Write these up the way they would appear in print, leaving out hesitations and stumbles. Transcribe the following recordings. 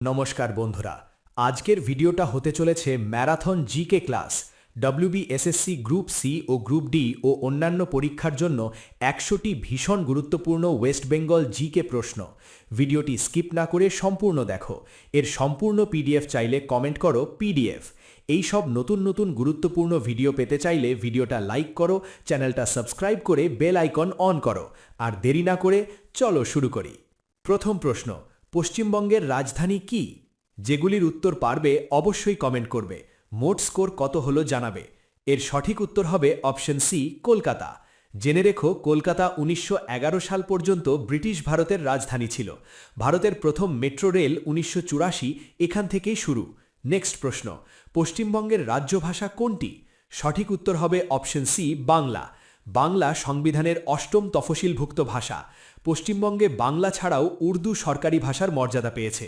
নমস্কার বন্ধুরা, আজকের ভিডিওটা হতে চলেছে marathon GK class. WBSSC group C ও গ্রুপ ডি ও অন্যান্য পরীক্ষার জন্য 100টি ভীষণ গুরুত্বপূর্ণ ওয়েস্ট বেঙ্গল জিকে প্রশ্ন। ভিডিওটি স্কিপ না করে সম্পূর্ণ দেখো। এর সম্পূর্ণ পিডিএফ চাইলে কমেন্ট করো পিডিএফ। এই সব নতুন নতুন গুরুত্বপূর্ণ ভিডিও পেতে চাইলে ভিডিওটা লাইক করো, চ্যানেলটা সাবস্ক্রাইব করে বেল আইকন অন করো। আর দেরি না করে চলো শুরু করি। প্রথম প্রশ্ন, পশ্চিমবঙ্গের রাজধানী কি? যেগুলির উত্তর পারবে অবশ্যই কমেন্ট করবে। মোট স্কোর কত হলো জানাবে। এর সঠিক উত্তর হবে অপশন সি, কলকাতা। জেনে রেখো, কলকাতা 1911 সাল পর্যন্ত ব্রিটিশ ভারতের রাজধানী ছিল। ভারতের প্রথম মেট্রো রেল 1984 এখান থেকেই শুরু। নেক্সট প্রশ্ন, পশ্চিমবঙ্গের রাজ্য ভাষা কোনটি? সঠিক উত্তর হবে অপশন সি, বাংলা। বাংলা সংবিধানের 8ম তফসিলভুক্ত ভাষা। পশ্চিমবঙ্গে বাংলা ছাড়াও উর্দু সরকারি ভাষার মর্যাদা পেয়েছে।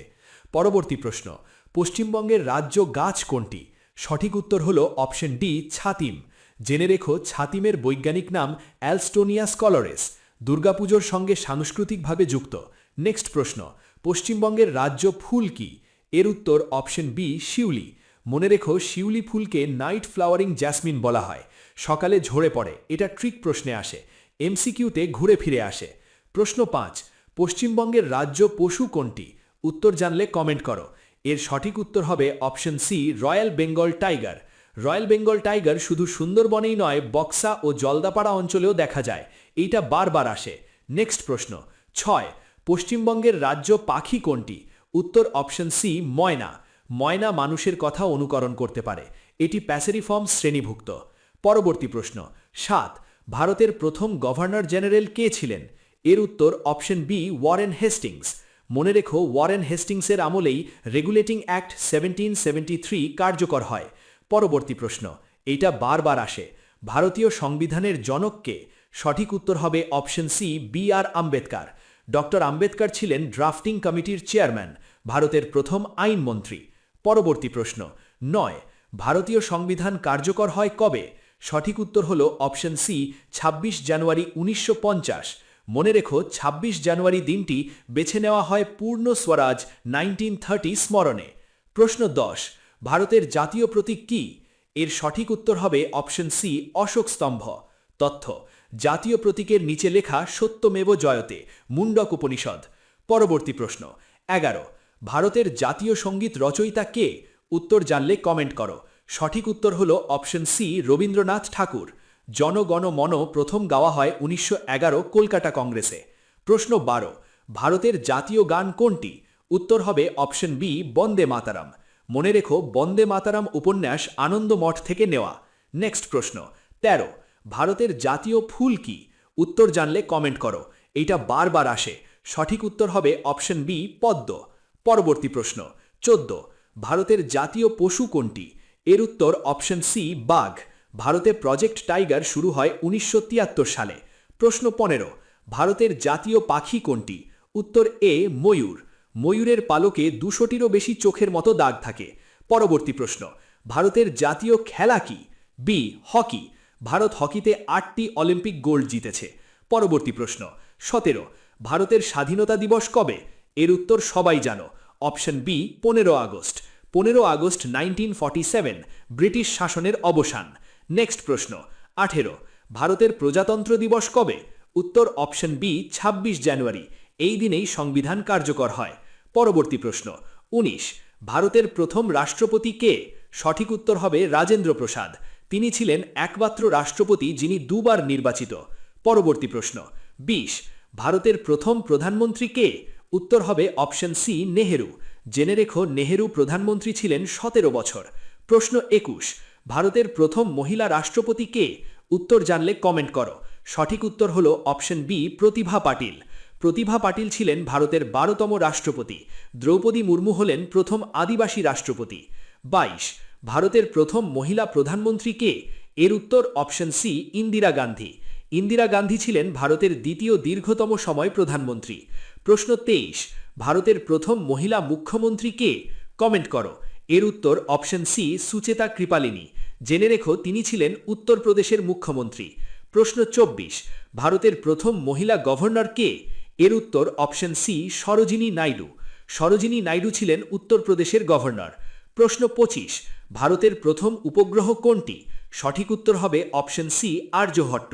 পরবর্তী প্রশ্ন, পশ্চিমবঙ্গের রাজ্য গাছ কোনটি? সঠিক উত্তর হল অপশন ডি, ছাতিম। জেনে রেখো, ছাতিমের বৈজ্ঞানিক নাম অ্যালস্টোনিয়া স্কলারেস। দুর্গাপুজোর সঙ্গে সাংস্কৃতিকভাবে যুক্ত। নেক্সট প্রশ্ন, পশ্চিমবঙ্গের রাজ্য ফুল কি? এর উত্তর অপশন বি, শিউলি। মনে রেখো, শিউলি ফুলকে নাইট ফ্লাওয়ারিং জ্যাসমিন বলা হয়। সকালে ঝরে পড়ে, এটা ট্রিক প্রশ্নে আসে। এমসিকিউতে ঘুরে ফিরে আসে। প্রশ্ন 5, পশ্চিমবঙ্গের রাজ্য পশু কোনটি? উত্তর জানলে কমেন্ট করো। এর সঠিক উত্তর হবে option C, royal Bengal tiger. Royal Bengal tiger শুধু সুন্দরবনেই নয়, বক্সা ও জলদাপাড়া অঞ্চলেও দেখা যায়। এইটা বারবার আসে। নেক্সট প্রশ্ন 6, পশ্চিমবঙ্গের রাজ্য পাখি কোনটি? উত্তর অপশন সি, ময়না। ময়না মানুষের কথা অনুকরণ করতে পারে। এটি প্যাসেরিফর্ম শ্রেণীভুক্ত। পরবর্তী প্রশ্ন 7, ভারতের প্রথম গভর্নর জেনারেল কে ছিলেন? এর উত্তর অপশন বি, ওয়ারেন হেস্টিংস। মনে রেখো, ওয়ারেন হেস্টিংসের আমলেই রেগুলেটিং অ্যাক্ট 1773 কার্যকর হয়। পরবর্তী প্রশ্ন, এইটা বারবার আসে। ভারতীয় সংবিধানের জনক কে? সঠিক উত্তর হবে অপশন সি, বি আর আম্বেদকর। ডক্টর আম্বেদকর ছিলেন ড্রাফটিং কমিটির চেয়ারম্যান, ভারতের প্রথম আইনমন্ত্রী। পরবর্তী প্রশ্ন 9, ভারতীয় সংবিধান কার্যকর হয় কবে? সঠিক উত্তর হল অপশন সি, 26 জানুয়ারি 1950। মনে রেখো, 26 জানুয়ারি দিনটি বেছে নেওয়া হয় পূর্ণ স্বরাজ 1930 স্মরণে। প্রশ্ন 10, ভারতের জাতীয় প্রতীক কি? এর সঠিক উত্তর হবে অপশন সি, অশোক স্তম্ভ। তথ্য, জাতীয় প্রতীকের নিচে লেখা সত্যমেব জয়তে, মুন্ডক উপনিষদ। পরবর্তী প্রশ্ন 11, ভারতের জাতীয় সঙ্গীত রচয়িতা কে? উত্তর জানলে কমেন্ট করো। সঠিক উত্তর হল অপশন সি, রবীন্দ্রনাথ ঠাকুর। জন গণ মন প্রথম গাওয়া হয় 1911 কলকাতা কংগ্রেসে। প্রশ্ন 12, ভারতের জাতীয় গান কোনটি? উত্তর হবে অপশন বি, বন্দে মাতারাম। মনে রেখো, বন্দে মাতারাম উপন্যাস আনন্দমঠ থেকে নেওয়া। নেক্সট প্রশ্ন 13, ভারতের জাতীয় ফুল কি? উত্তর জানলে কমেন্ট করো। এইটা বারবার আসে। সঠিক উত্তর হবে অপশন বি, পদ্ম। পরবর্তী প্রশ্ন 14, ভারতের জাতীয় পশু কোনটি? এর উত্তর অপশন সি, বাঘ। ভারতে প্রজেক্ট টাইগার শুরু হয় 1973 সালে। প্রশ্ন 15, ভারতের জাতীয় পাখি কোনটি? উত্তর এ, ময়ূর। ময়ূরের পালকে 200টিরও বেশি চোখের মতো দাগ থাকে। পরবর্তী প্রশ্ন, ভারতের জাতীয় খেলা কি? B, hockey. ভারত হকিতে 8টি অলিম্পিক গোল্ড জিতেছে। পরবর্তী প্রশ্ন 17, ভারতের স্বাধীনতা দিবস কবে? এর উত্তর সবাই জানো। Option B, 15 August. 15 August 1947, British শাসনের অবসান। নেক্সট প্রশ্ন 18, ভারতের প্রজাতন্ত্র দিবস কবে? উত্তর অপশন বি, 26 জানুয়ারি। এই দিনেই সংবিধান কার্যকর হয়। পরবর্তী প্রশ্ন 19, ভারতের প্রথম রাষ্ট্রপতি কে? সঠিক উত্তর হবে রাজেন্দ্র প্রসাদ। তিনি ছিলেন একমাত্র রাষ্ট্রপতি যিনি দুবার নির্বাচিত। পরবর্তী প্রশ্ন 20, ভারতের প্রথম প্রধানমন্ত্রী কে? উত্তর হবে অপশন সি, নেহেরু। জেনে রেখো, নেহেরু প্রধানমন্ত্রী ছিলেন 17 বছর। প্রশ্ন 21, ভারতের প্রথম মহিলা রাষ্ট্রপতি কে? উত্তর জানলে কমেন্ট করো। সঠিক উত্তর হল অপশন বি, প্রতিভা পাটিল। প্রতিভা পাটিল ছিলেন ভারতের 12তম রাষ্ট্রপতি। দ্রৌপদী মুর্মু হলেন প্রথম আদিবাসী রাষ্ট্রপতি। 22, ভারতের প্রথম মহিলা প্রধানমন্ত্রী কে? এর উত্তর অপশন সি, ইন্দিরা গান্ধী। ইন্দিরা গান্ধী ছিলেন ভারতের দ্বিতীয় দীর্ঘতম সময় প্রধানমন্ত্রী। প্রশ্ন 23, ভারতের প্রথম মহিলা মুখ্যমন্ত্রী কে? কমেন্ট করো। এর উত্তর অপশন সি, সুচেতা কৃপালিনী। জেনে রেখো, তিনি ছিলেন উত্তরপ্রদেশের মুখ্যমন্ত্রী। প্রশ্ন 24, ভারতের প্রথম মহিলা গভর্নর কে? এর উত্তর অপশন সি, সরোজিনী নাইডু। সরোজিনী নাইডু ছিলেন উত্তরপ্রদেশের গভর্নর। প্রশ্ন 25, ভারতের প্রথম উপগ্রহ কোনটি? সঠিক উত্তর হবে অপশন সি, আর্যভট্ট।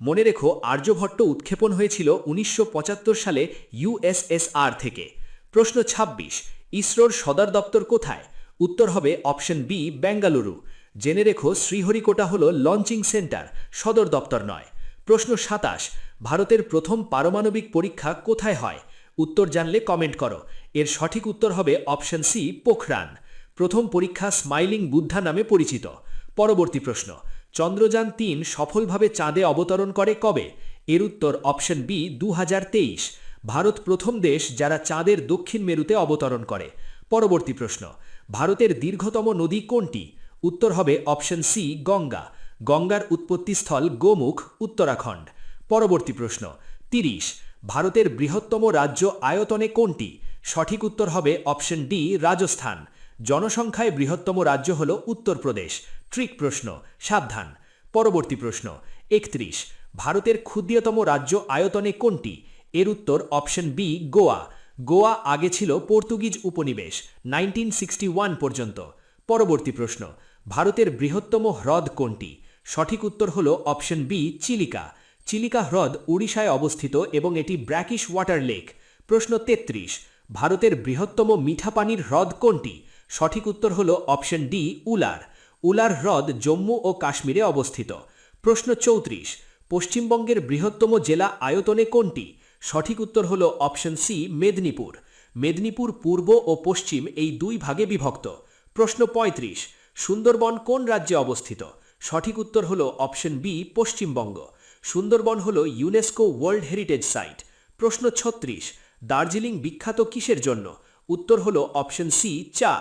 মনে রেখো, আর্যভট্ট উৎক্ষেপণ হয়েছিল 1975 সালে ইউএসএসআর থেকে। প্রশ্ন 26, ইসরোর সদর দপ্তর কোথায়? উত্তর হবে অপশন বি, বেঙ্গালুরু। জেনে রেখো, শ্রীহরিকোটা হল লঞ্চিং সেন্টার, সদর দপ্তর নয়। প্রশ্ন 27, ভারতের প্রথম পারমাণবিক পরীক্ষা কোথায় হয়? উত্তর জানলে কমেন্ট করো। এর সঠিক উত্তর হবে অপশন সি, পোখরান। প্রথম পরীক্ষা স্মাইলিং বুদ্ধা নামে পরিচিত। পরবর্তী প্রশ্ন, চন্দ্রযান-3 সফলভাবে চাঁদে অবতরণ করে কবে? এর উত্তর অপশন বি, 2023। ভারত প্রথম দেশ যারা চাঁদের দক্ষিণ মেরুতে অবতরণ করে। পরবর্তী প্রশ্ন, ভারতের দীর্ঘতম নদী কোনটি? উত্তর হবে অপশন সি, গঙ্গা। গঙ্গার উৎপত্তিস্থল গোমুখ, উত্তরাখণ্ড। পরবর্তী প্রশ্ন 30, ভারতের বৃহত্তম রাজ্য আয়তনে কোনটি? সঠিক উত্তর হবে অপশন ডি, রাজস্থান। জনসংখ্যায় বৃহত্তম রাজ্য হল উত্তরপ্রদেশ। ট্রিক প্রশ্ন, সাবধান। পরবর্তী প্রশ্ন 31, ভারতের ক্ষুদ্রতম রাজ্য আয়তনে কোনটি? এর উত্তর অপশন বি, গোয়া। গোয়া আগে ছিল পর্তুগিজ উপনিবেশ 1961 পর্যন্ত। পরবর্তী প্রশ্ন, ভারতের বৃহত্তম হ্রদ কোনটি? সঠিক উত্তর হল অপশন বি, চিলিকা। চিলিকা হ্রদ উড়িষ্যায় অবস্থিত এবং এটি ব্র্যাকিশ ওয়াটার লেক। প্রশ্ন 33, ভারতের বৃহত্তম মিঠা পানির হ্রদ কোনটি? সঠিক উত্তর হল অপশন ডি, উলার। উলার হ্রদ জম্মু ও কাশ্মীরে অবস্থিত। প্রশ্ন 34, পশ্চিমবঙ্গের বৃহত্তম জেলা আয়তনে কোনটি? সঠিক উত্তর হল অপশন সি, মেদিনীপুর। মেদিনীপুর পূর্ব ও পশ্চিম এই দুই ভাগে বিভক্ত। প্রশ্ন 35, সুন্দরবন কোন রাজ্যে অবস্থিত? সঠিক উত্তর হল অপশন বি, পশ্চিমবঙ্গ। সুন্দরবন হল ইউনেস্কো ওয়ার্ল্ড হেরিটেজ সাইট। প্রশ্ন 36, দার্জিলিং বিখ্যাত কিসের জন্য? উত্তর হল অপশন সি, চা।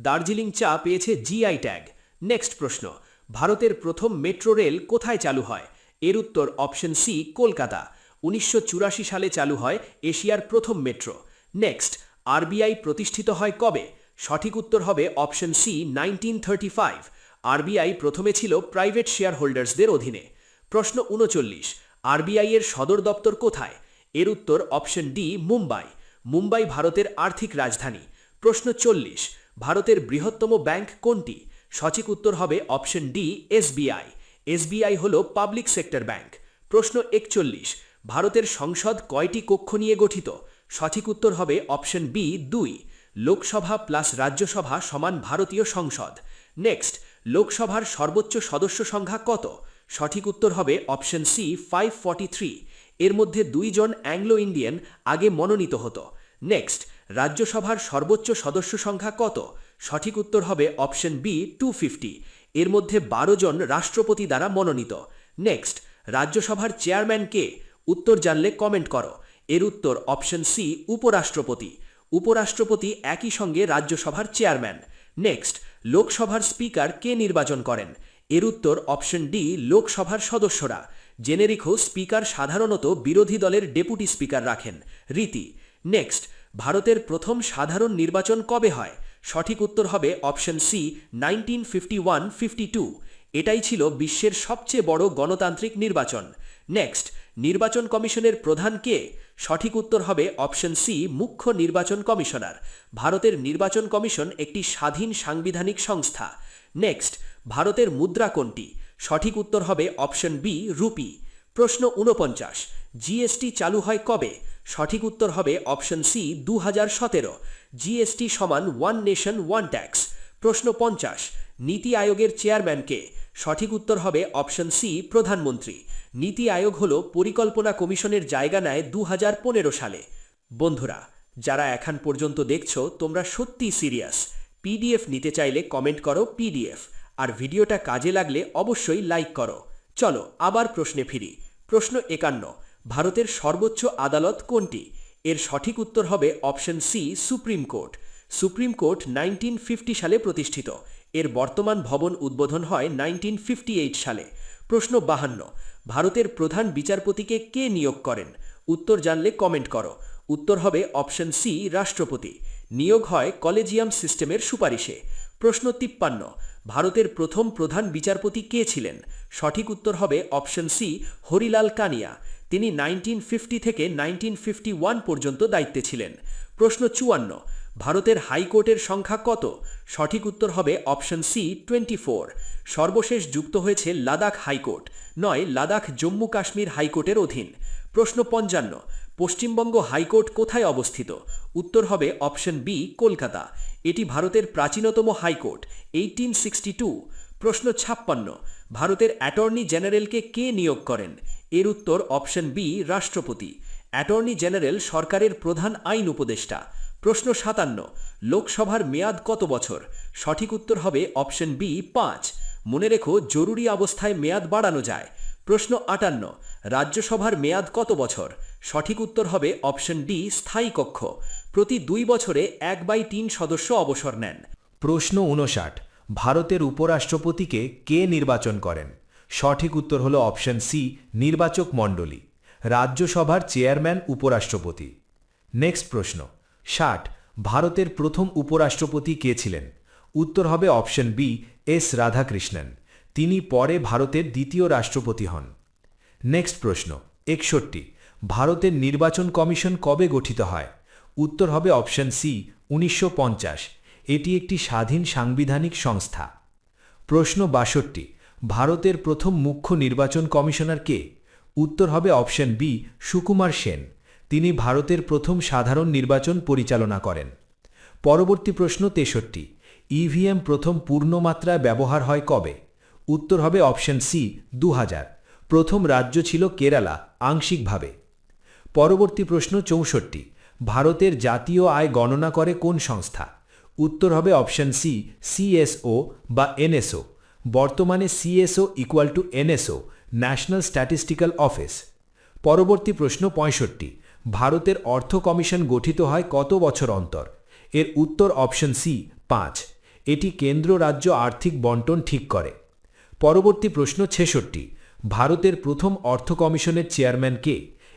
দার্জিলিং চা পেয়েছে জিআই ট্যাগ। নেক্সট প্রশ্ন, ভারতের প্রথম মেট্রো রেল কোথায় চালু হয়? এর উত্তর অপশন সি, কলকাতা। 1984 সালে চালু হয় এশিয়ার প্রথম মেট্রো। নেক্সট, আরবিআই প্রতিষ্ঠিত হয় কবে? সঠিক উত্তর হবে অপশন সি, 1935। আরবিআই প্রথমে ছিল প্রাইভেট শেয়ার হোল্ডার্সদের অধীনে। প্রশ্ন 39, আরবিআই এর সদর দপ্তর কোথায়? এর উত্তর অপশন ডি, মুম্বাই। মুম্বাই ভারতের আর্থিক রাজধানী। প্রশ্ন 40, ভারতের বৃহত্তম ব্যাংক কোনটি? সঠিক উত্তর হবে অপশন ডি, এসবিআই। এসবিআই হল পাবলিক সেক্টর ব্যাংক। প্রশ্ন 41, ভারতের সংসদ কয়টি কক্ষ নিয়ে গঠিত? সঠিক উত্তর হবে option B, 2। Lok Sabha plus Rajya Sabha সমান ভারতীয় সংসদ। নেক্সট, লোকসভার সর্বোচ্চ সদস্য সংখ্যা কত? সঠিক উত্তর হবে অপশন সি, 543। এর মধ্যে 2 জন অ্যাংলো ইন্ডিয়ান আগে মনোনীত হতো। নেক্সট, রাজ্যসভার সর্বোচ্চ সদস্য সংখ্যা কত? সঠিক উত্তর হবে অপশন বি, 250। এর মধ্যে 12 জন রাষ্ট্রপতি দ্বারা মনোনীত। নেক্সট, রাজ্যসভার চেয়ারম্যান কে? উত্তর জানলে কমেন্ট করো। এর উত্তর অপশন সি, উপরাষ্ট্রপতি। উপরাষ্ট্রপতি একই সঙ্গে রাজ্যসভার চেয়ারম্যান। নেক্সট, লোকসভার স্পিকার কে নির্বাচন করেন? এর উত্তর অপশন ডি, লোকসভার সদস্যরা। জেনে রেখো, স্পিকার সাধারণত বিরোধী দলের ডেপুটি স্পিকার রাখেন, রীতি। নেক্সট, ভারতের প্রথম সাধারণ নির্বাচন কবে হয়? সঠিক উত্তর হবে অপশন সি, 1951-52। এটাই ছিল বিশ্বের সবচেয়ে বড় গণতান্ত্রিক নির্বাচন। নেক্সট, নির্বাচন কমিশনের প্রধান কে? সঠিক উত্তর হবে অপশন সি, মুখ্য নির্বাচন কমিশনার। ভারতের নির্বাচন কমিশন একটি স্বাধীন সাংবিধানিক সংস্থা। নেক্সট, ভারতের মুদ্রা কোনটি? সঠিক উত্তর হবে অপশন বি, রুপি। প্রশ্ন 49, জিএসটি চালু হয় কবে? সঠিক উত্তর হবে অপশন সি, 2017। জিএসটি সমান ওয়ান নেশন ওয়ান ট্যাক্স। প্রশ্ন 50, নীতি আয়োগের চেয়ারম্যান কে? সঠিক উত্তর হবে অপশন সি, প্রধানমন্ত্রী। নীতি আয়োগ হল পরিকল্পনা কমিশনের জায়গা নেয় 2015 সালে। বন্ধুরা, যারা এখন পর্যন্ত দেখছো, তোমরা সত্যি সিরিয়াস। পিডিএফ নিতে চাইলে কমেন্ট করো পিডিএফ, আর ভিডিওটা কাজে লাগলে অবশ্যই লাইক করো। চলো আবার প্রশ্নে ফিরি। প্রশ্ন 51, ভারতের সর্বোচ্চ আদালত কোনটি? এর সঠিক উত্তর হবে option C, supreme court. Supreme court 1950 সালে প্রতিষ্ঠিত। এর বর্তমান ভবন উদ্বোধন হয় 1958 সালে। প্রশ্ন 52, ভারতের প্রধান বিচারপতিকে কে নিয়োগ করেন? উত্তর জানলে কমেন্ট করো। উত্তর হবে অপশন সি, রাষ্ট্রপতি। নিয়োগ হয় কলেজিয়াম সিস্টেমের সুপারিশে। প্রশ্ন 53, ভারতের প্রথম প্রধান বিচারপতি কে ছিলেন? সঠিক উত্তর হবে অপশন সি, হরিলাল কানিয়া। তিনি 1950 থেকে 1951 পর্যন্ত দায়িত্বে ছিলেন। প্রশ্ন 54, ভারতের হাইকোর্টের সংখ্যা কত? সঠিক উত্তর হবে অপশন সি 24। সর্বশেষ যুক্ত হয়েছে লাদাখ হাইকোর্ট, নয় লাদাখ জম্মু কাশ্মীর হাইকোর্টের অধীন। প্রশ্ন 55, পশ্চিমবঙ্গ হাইকোর্ট কোথায় অবস্থিত? উত্তর হবে অপশন বি কলকাতা। এটি ভারতের প্রাচীনতম হাইকোর্ট, 1862। প্রশ্ন 56, ভারতের অ্যাটর্নি জেনারেলকে কে নিয়োগ করেন? এর উত্তর অপশন বি রাষ্ট্রপতি। অ্যাটর্নি জেনারেল সরকারের প্রধান আইন উপদেষ্টা। প্রশ্ন 57, লোকসভার মেয়াদ কত বছর? সঠিক উত্তর হবে অপশন বি 5। মনে রেখো, জরুরি অবস্থায় মেয়াদ বাড়ানো যায়। প্রশ্ন 58, রাজ্যসভার মেয়াদ কত বছর? সঠিক উত্তর হবে অপশন ডি স্থায়ী কক্ষ। প্রতি 2 বছরে 1/3 সদস্য অবসর নেন। প্রশ্ন 59, ভারতের উপরাষ্ট্রপতিকে কে নির্বাচন করেন? সঠিক উত্তর হল অপশন সি নির্বাচক মণ্ডলী। রাজ্যসভার চেয়ারম্যান উপরাষ্ট্রপতি। নেক্সট প্রশ্ন 60, ভারতের প্রথম উপরাষ্ট্রপতি কে ছিলেন? উত্তর হবে অপশন বি এস রাধাকৃষ্ণন। তিনি পরে ভারতের দ্বিতীয় রাষ্ট্রপতি হন। নেক্সট প্রশ্ন 61, ভারতের নির্বাচন কমিশন কবে গঠিত হয়? উত্তর হবে অপশন সি 1950। এটি একটি স্বাধীন সাংবিধানিক সংস্থা। প্রশ্ন 62, ভারতের প্রথম মুখ্য নির্বাচন কমিশনার কে? উত্তর হবে অপশন বি সুকুমার সেন। তিনি ভারতের প্রথম সাধারণ নির্বাচন পরিচালনা করেন। পরবর্তী প্রশ্ন 63, ইভিএম প্রথম পূর্ণমাত্রায় ব্যবহার হয় কবে? উত্তর হবে অপশন সি 2000। প্রথম রাজ্য ছিল কেরালা, আংশিকভাবে। পরবর্তী প্রশ্ন 64, ভারতের জাতীয় আয় গণনা করে কোন সংস্থা? উত্তর হবে অপশন সি সিএসও বা এনএসও। বর্তমানে CSO equal to NSO, national statistical office. পরবর্তী প্রশ্ন 65, ভারতের অর্থ কমিশন গঠিত হয় কত বছর অন্তর? এর উত্তর অপশন সি 5। এটি কেন্দ্র রাজ্য আর্থিক বন্টন ঠিক করে। পরবর্তী প্রশ্ন 66, ভারতের প্রথম অর্থ কমিশনের চেয়ারম্যান কে?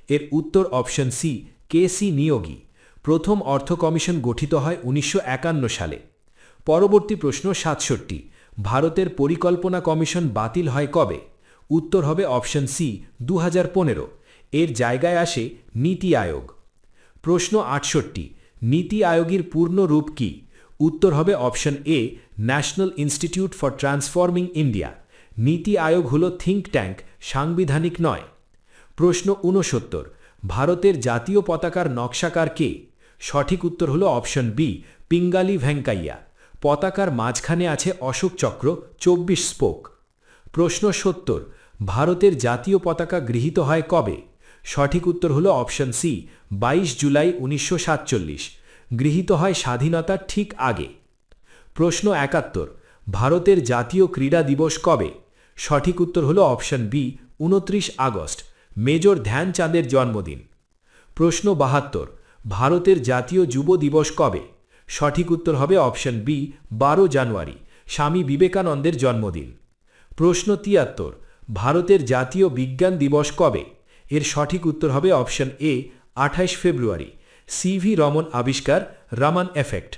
এর উত্তর option C K C Niyogi. প্রথম অর্থ কমিশন গঠিত হয় 1951 সালে। পরবর্তী প্রশ্ন 67, ভারতের পরিকল্পনা কমিশন বাতিল হয় কবে? উত্তর হবে অপশন সি 2015। এর জায়গায় আসে নীতি আয়োগ। প্রশ্ন 68, নীতি আয়োগের পূর্ণ রূপ কি? উত্তর হবে option a national institute for transforming India. নীতি আয়োগ হল থিঙ্ক ট্যাঙ্ক, সাংবিধানিক নয়। প্রশ্ন 69, ভারতের জাতীয় পতাকার নকশাকার কে? সঠিক উত্তর হল অপশন বি পিঙ্গালি ভেঙ্কাইয়া। পতাকার মাঝখানে আছে অশোক চক্র, 24 স্পোক। প্রশ্ন 70, ভারতের জাতীয় পতাকা গৃহীত হয় কবে? সঠিক উত্তর হল অপশন সি 22 জুলাই 1947। গৃহীত হয় স্বাধীনতার ঠিক আগে। প্রশ্ন 71, ভারতের জাতীয় ক্রীড়া দিবস কবে? সঠিক উত্তর হল অপশন বি 29 আগস্ট, মেজর ধ্যানচাঁদের জন্মদিন। প্রশ্ন 72, ভারতের জাতীয় যুব দিবস কবে? সঠিক উত্তর হবে অপশন বি 12 জানুয়ারি, স্বামী বিবেকানন্দের জন্মদিন। প্রশ্ন 73, ভারতের জাতীয় বিজ্ঞান দিবস কবে? এর সঠিক উত্তর হবে option A 28 February, CV Raman আবিষ্কার, রামান এফেক্ট।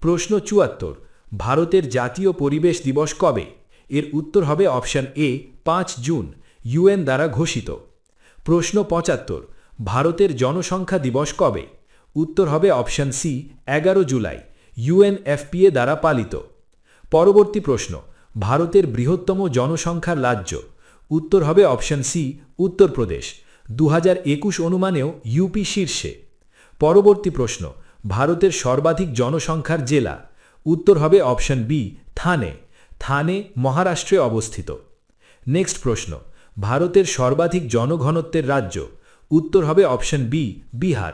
প্রশ্ন 74, ভারতের জাতীয় পরিবেশ দিবস কবে? এর উত্তর হবে অপশন এ 5 জুন, ইউএন দ্বারা ঘোষিত। প্রশ্ন 75, ভারতের জনসংখ্যা দিবস কবে? উত্তর হবে অপশন সি 11 জুলাই, ইউএনএফপিএ দ্বারা পালিত। পরবর্তী প্রশ্ন, ভারতের বৃহত্তম জনসংখ্যার রাজ্য? উত্তর হবে অপশন সি উত্তরপ্রদেশ। 2021 অনুমানেও ইউপি শীর্ষে। পরবর্তী প্রশ্ন, ভারতের সর্বাধিক জনসংখ্যার জেলা? উত্তর হবে অপশন বি থানে। থানে মহারাষ্ট্রে অবস্থিত। নেক্সট প্রশ্ন, ভারতের সর্বাধিক জনঘনত্বের রাজ্য? উত্তর হবে অপশন বি বিহার।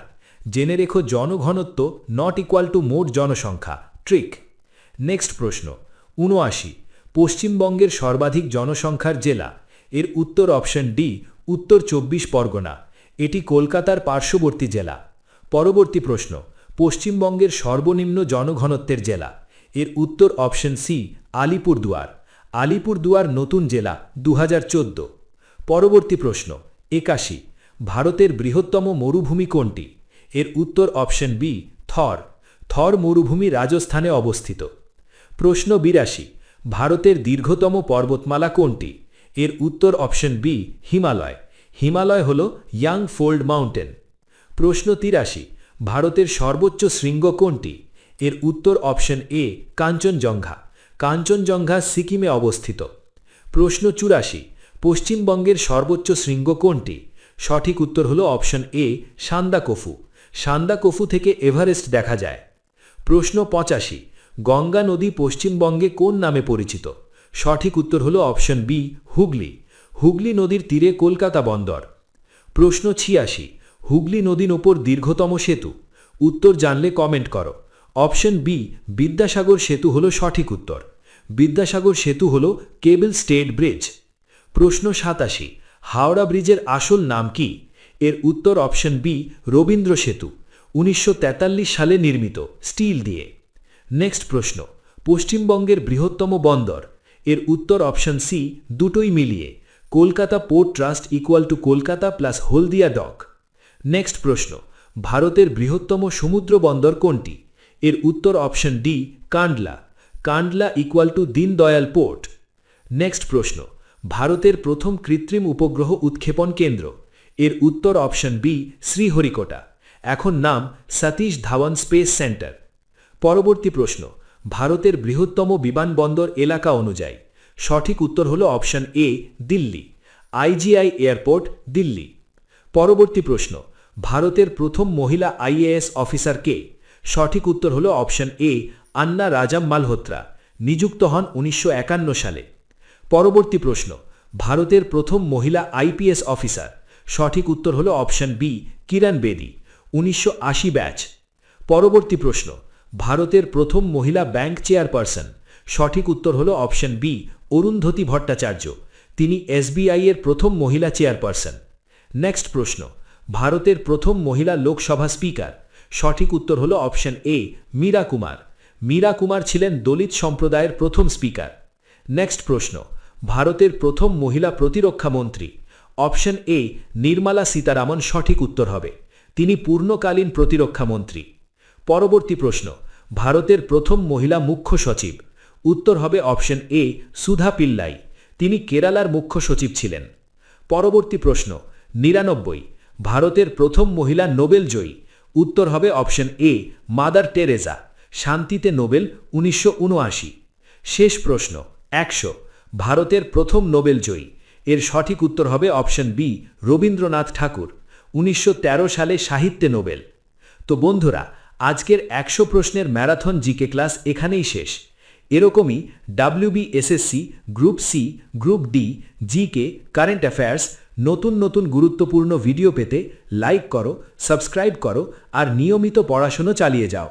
জেনে রেখো, জনঘনত্ব নট ইকুয়াল টু মোট জনসংখ্যা, ট্রিক। নেক্সট প্রশ্ন ৭৯, পশ্চিমবঙ্গের সর্বাধিক জনসংখ্যার জেলা? এর উত্তর অপশন ডি উত্তর 24 পরগনা। এটি কলকাতার পার্শ্ববর্তী জেলা। পরবর্তী প্রশ্ন, পশ্চিমবঙ্গের সর্বনিম্ন জনঘনত্বের জেলা? এর উত্তর অপশন সি আলিপুরদুয়ার। আলিপুরদুয়ার নতুন জেলা, 2014। পরবর্তী প্রশ্ন 81, ভারতের বৃহত্তম মরুভূমি কোনটি? এর উত্তর অপশন বি থর। থর মরুভূমি রাজস্থানে অবস্থিত। প্রশ্ন 82, ভারতের দীর্ঘতম পর্বতমালা কোনটি? এর উত্তর অপশন বি হিমালয়। হিমালয় হল ইয়াং ফোল্ড মাউন্টেন। প্রশ্ন 83, ভারতের সর্বোচ্চ শৃঙ্গ কোনটি? এর উত্তর অপশন এ কাঞ্চনজঙ্ঘা। কাঞ্চনজঙ্ঘা সিকিমে অবস্থিত। প্রশ্ন 84, পশ্চিমবঙ্গের সর্বোচ্চ শৃঙ্গ কোনটি? সঠিক উত্তর হল অপশন এ সান্দাকফু। সান্দাকফু থেকে এভারেস্ট দেখা যায়। প্রশ্ন 85, গঙ্গা নদী পশ্চিমবঙ্গে কোন নামে পরিচিত? সঠিক উত্তর হল অপশন বি হুগলি। হুগলি নদীর তীরে কলকাতা বন্দর। প্রশ্ন 86, হুগলি নদীর ওপর দীর্ঘতম সেতু। উত্তর জানলে কমেন্ট করো। অপশন বি বিদ্যাসাগর সেতু হল সঠিক উত্তর। বিদ্যাসাগর সেতু হল কেবল স্টেড ব্রিজ। প্রশ্ন 87, হাওড়া ব্রিজের আসল নাম কি? এর উত্তর অপশন বি রবীন্দ্র সেতু। 1943 সালে নির্মিত, স্টিল দিয়ে। নেক্সট প্রশ্ন, পশ্চিমবঙ্গের বৃহত্তম বন্দর। এর উত্তর অপশন সি দুটোই মিলিয়ে, Kolkata port trust equal to Kolkata plus Haldia dock. Next প্রশ্ন, ভারতের বৃহত্তম সমুদ্র বন্দর কোনটি? এর উত্তর option D Kandla. Kandla equal to Deendayal port. Next প্রশ্ন, ভারতের প্রথম কৃত্রিম উপগ্রহ উৎক্ষেপণ কেন্দ্র। এর উত্তর অপশন বি শ্রীহরিকোটা, এখন নাম সতীশ ধাওয়ান স্পেস সেন্টার। পরবর্তী প্রশ্ন, ভারতের বৃহত্তম বিমানবন্দর এলাকা অনুযায়ী। সঠিক উত্তর হল option A Delhi. IGI airport, Delhi. পরবর্তী প্রশ্ন, ভারতের প্রথম মহিলা আইএএস অফিসার কে? সঠিক উত্তর হল অপশন এ আন্না রাজাম মালহোত্রা, নিযুক্ত হন 1951 সালে। পরবর্তী প্রশ্ন, ভারতের প্রথম মহিলা আইপিএস অফিসার। সঠিক উত্তর হল অপশন বি কিরণ বেদি, 1980 ব্যাচ। পরবর্তী প্রশ্ন, ভারতের প্রথম মহিলা ব্যাংক চেয়ারপারসন। সঠিক উত্তর হল অপশন বি অরুন্ধতী ভট্টাচার্য, তিনি এসবিআই এর প্রথম মহিলা চেয়ারপারসন। নেক্সট প্রশ্ন, ভারতের প্রথম মহিলা লোকসভা স্পিকার। সঠিক উত্তর হল অপশন এ মীরা কুমার। মীরা কুমার ছিলেন দলিত সম্প্রদায়ের প্রথম স্পিকার। নেক্সট প্রশ্ন, ভারতের প্রথম মহিলা প্রতিরক্ষা মন্ত্রী। অপশন এ নির্মলা সীতারামন সঠিক উত্তর হবে, তিনি পূর্ণকালীন প্রতিরক্ষা মন্ত্রী। পরবর্তী প্রশ্ন, ভারতের প্রথম মহিলা মুখ্য সচিব। উত্তর হবে অপশন এ সুধা পিল্লাই, তিনি কেরালার মুখ্য সচিব ছিলেন। পরবর্তী প্রশ্ন 99, ভারতের প্রথম মহিলা নোবেল জয়ী। উত্তর হবে অপশন এ মাদার টেরেজা, শান্তিতে নোবেল, 1979। শেষ প্রশ্ন 100, ভারতের প্রথম নোবেল জয়ী। এর সঠিক উত্তর হবে অপশন বি রবীন্দ্রনাথ ঠাকুর, 1913 সালে সাহিত্যে নোবেল। তো বন্ধুরা, আজকের 100 প্রশ্নের ম্যারাথন জিকে ক্লাস এখানেই শেষ। এরকমই WBSSC, group C, group D, GK, current affairs, নতুন নতুন গুরুত্বপূর্ণ ভিডিও পেতে লাইক করো, সাবস্ক্রাইব করো আর নিয়মিত পড়াশোনা চালিয়ে যাও।